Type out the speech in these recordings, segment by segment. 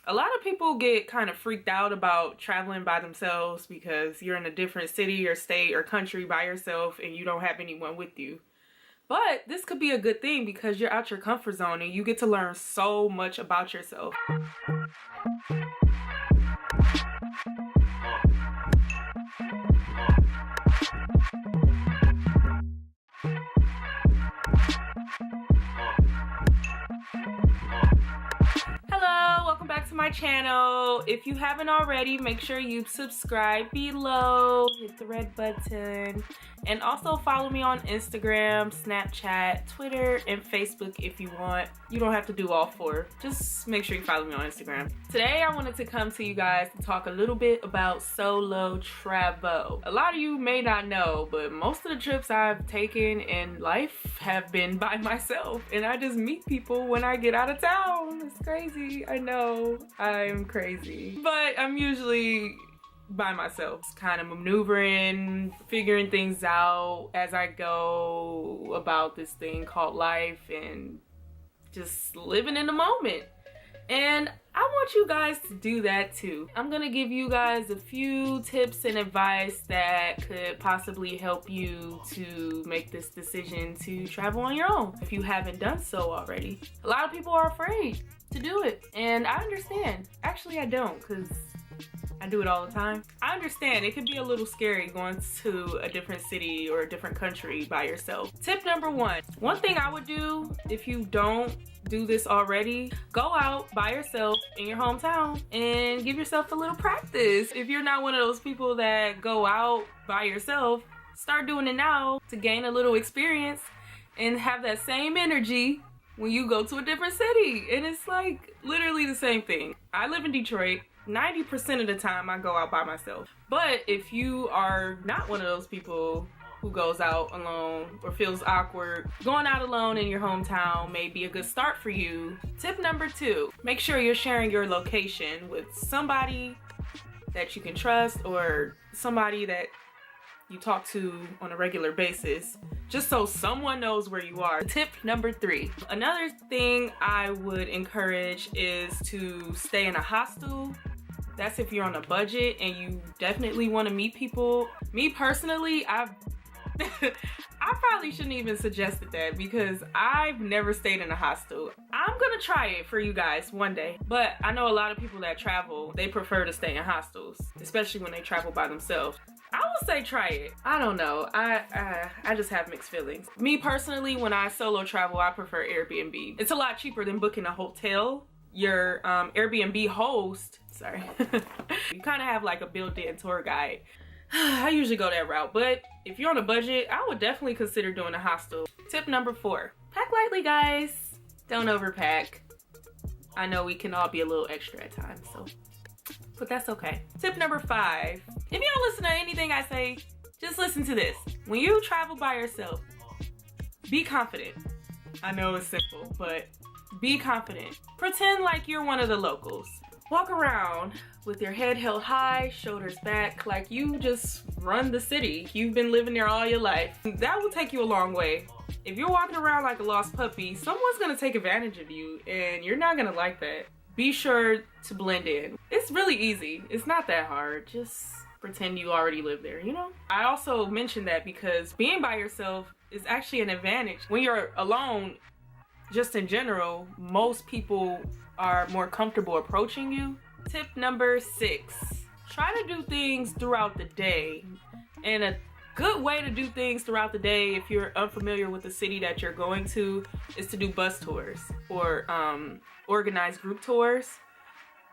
A lot of people get kind of freaked out about traveling by themselves because you're in a different city or state or country by yourself and you don't have anyone with you. But this could be a good thing because you're out your comfort zone and you get to learn so much about yourself. Hello, welcome back to my channel. If you haven't already, make sure you subscribe below, hit the red button, and also follow me on Instagram, Snapchat, Twitter, and Facebook if you want. You don't have to do all four. Just make sure you follow me on Instagram. Today, I wanted to come to you guys to talk a little bit about solo travel. A lot of you may not know, but most of the trips I've taken in life have been by myself, and I just meet people when I get out of town. It's crazy. I know I'm crazy, but I'm usually by myself, kind of maneuvering, figuring things out as I go about this thing called life and just living in the moment. And I want you guys to do that too. I'm gonna give you guys a few tips and advice that could possibly help you to make this decision to travel on your own if you haven't done so already. A lot of people are afraid to do it, and I understand. Actually, I don't, because I do it all the time. I understand it can be a little scary going to a different city or a different country by yourself. Tip number one thing I would do if you don't do this already, go out by yourself in your hometown and give yourself a little practice. If you're not one of those people that go out by yourself, start doing it now to gain a little experience and have that same energy when you go to a different city. And it's like literally the same thing. I live in Detroit. 90% of the time I go out by myself. But if you are not one of those people who goes out alone or feels awkward, going out alone in your hometown may be a good start for you. Tip number two, make sure you're sharing your location with somebody that you can trust or somebody that you talk to on a regular basis, just so someone knows where you are. Tip number three, another thing I would encourage is to stay in a hostel. That's if you're on a budget and you definitely want to meet people. Me personally, I probably shouldn't even suggested that because I've never stayed in a hostel. I'm gonna try it for you guys one day, but I know a lot of people that travel, they prefer to stay in hostels, especially when they travel by themselves. I would say try it. I don't know. I just have mixed feelings. Me personally, when I solo travel, I prefer Airbnb. It's a lot cheaper than booking a hotel. Your Airbnb host, sorry, you kind of have like a built-in tour guide. I usually go that route, but if you're on a budget, I would definitely consider doing a hostel. Tip number four, pack lightly, guys. Don't overpack. I know we can all be a little extra at times, so, but that's okay. Tip number five, if you don't listen to anything I say, just listen to this. When you travel by yourself, be confident. I know it's simple, but be confident. Pretend like you're one of the locals. Walk around with your head held high, shoulders back, like you just run the city. You've been living there all your life. That will take you a long way. If you're walking around like a lost puppy, someone's gonna take advantage of you and you're not gonna like that. Be sure to blend in. It's really easy. It's not that hard. Just pretend you already live there, you know? I also mentioned that because being by yourself is actually an advantage. When you're alone, just in general, most people are more comfortable approaching you. Tip number six, try to do things throughout the day. And a good way to do things throughout the day, if you're unfamiliar with the city that you're going to, is to do bus tours or organized group tours.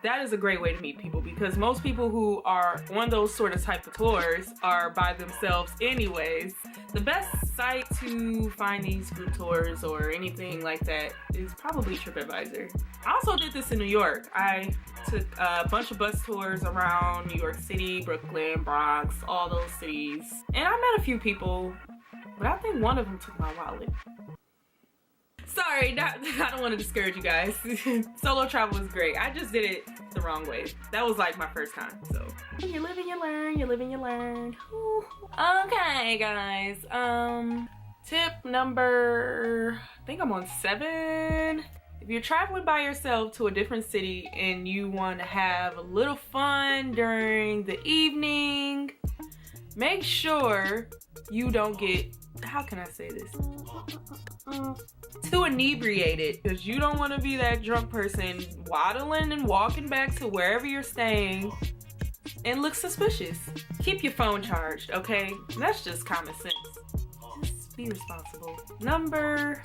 That is a great way to meet people because most people who are on those sort of type of tours are by themselves anyways. The best site to find these group tours or anything like that is probably TripAdvisor. I also did this in New York. I took a bunch of bus tours around New York City, Brooklyn, Bronx, all those cities. And I met a few people, but I think one of them took my wallet. Sorry, I don't want to discourage you guys. Solo travel is great. I just did it the wrong way. That was like my first time, so. You live and you learn, you live and you learn. Ooh. Okay, guys. Tip number, I think I'm on 7. If you're traveling by yourself to a different city and you want to have a little fun during the evening, make sure you don't get, how can I say this? Too inebriated, because you don't want to be that drunk person waddling and walking back to wherever you're staying and look suspicious. Keep your phone charged, okay? That's just common sense. Just be responsible. Number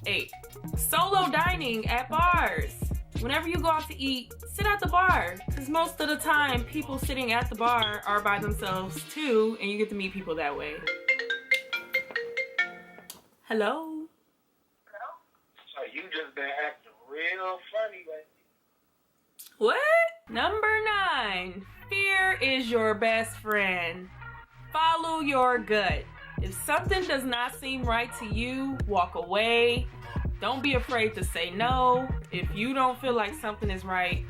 8, solo dining at bars. Whenever you go out to eat, sit at the bar, because most of the time people sitting at the bar are by themselves too, and you get to meet people that way. Hello? So you just been acting real funny lately. What? Number 9, fear is your best friend. Follow your gut. If something does not seem right to you, walk away. Don't be afraid to say no. If you don't feel like something is right,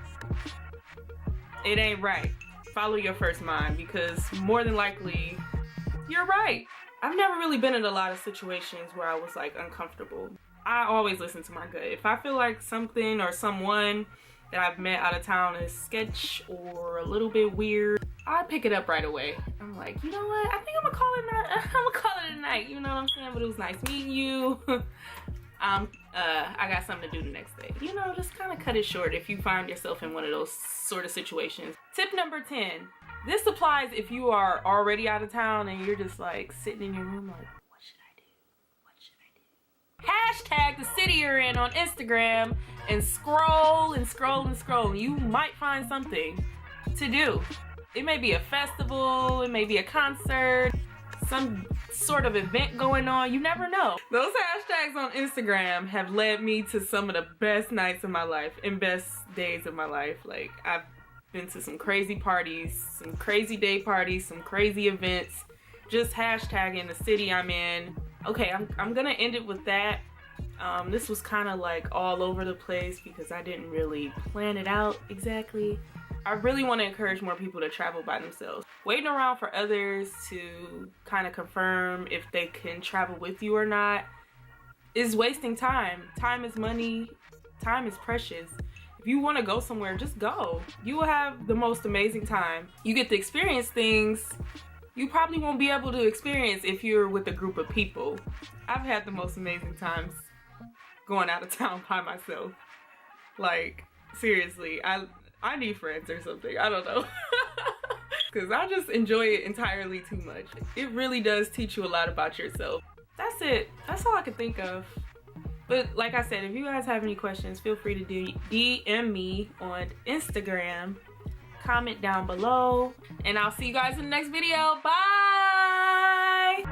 it ain't right. Follow your first mind, because more than likely, you're right. I've never really been in a lot of situations where I was like uncomfortable. I always listen to my gut. If I feel like something or someone that I've met out of town is sketch or a little bit weird, I pick it up right away. I'm like, you know what? I think I'm gonna call it a night. You know what I'm saying? But it was nice meeting you. I got something to do the next day. You know, just kind of cut it short if you find yourself in one of those sort of situations. Tip number 10. This applies if you are already out of town and you're just like sitting in your room like, what should I do? What should I do? Hashtag the city you're in on Instagram and scroll and scroll and scroll. You might find something to do. It may be a festival, it may be a concert, some sort of event going on. You never know. Those hashtags on Instagram have led me to some of the best nights of my life and best days of my life. Like, I've been to some crazy parties, some crazy day parties, some crazy events, just hashtagging the city I'm in. Okay, I'm gonna end it with that. This was kind of like all over the place because I didn't really plan it out exactly. I really want to encourage more people to travel by themselves. Waiting around for others to kind of confirm if they can travel with you or not is wasting time. Time is money. Time is precious. If you want to go somewhere, just go. You will have the most amazing time. You get to experience things you probably won't be able to experience if you're with a group of people. I've had the most amazing times going out of town by myself. Like, seriously, I need friends or something. I don't know. Because I just enjoy it entirely too much. It really does teach you a lot about yourself. That's it. That's all I can think of. But like I said, if you guys have any questions, feel free to DM me on Instagram. Comment down below. And I'll see you guys in the next video. Bye!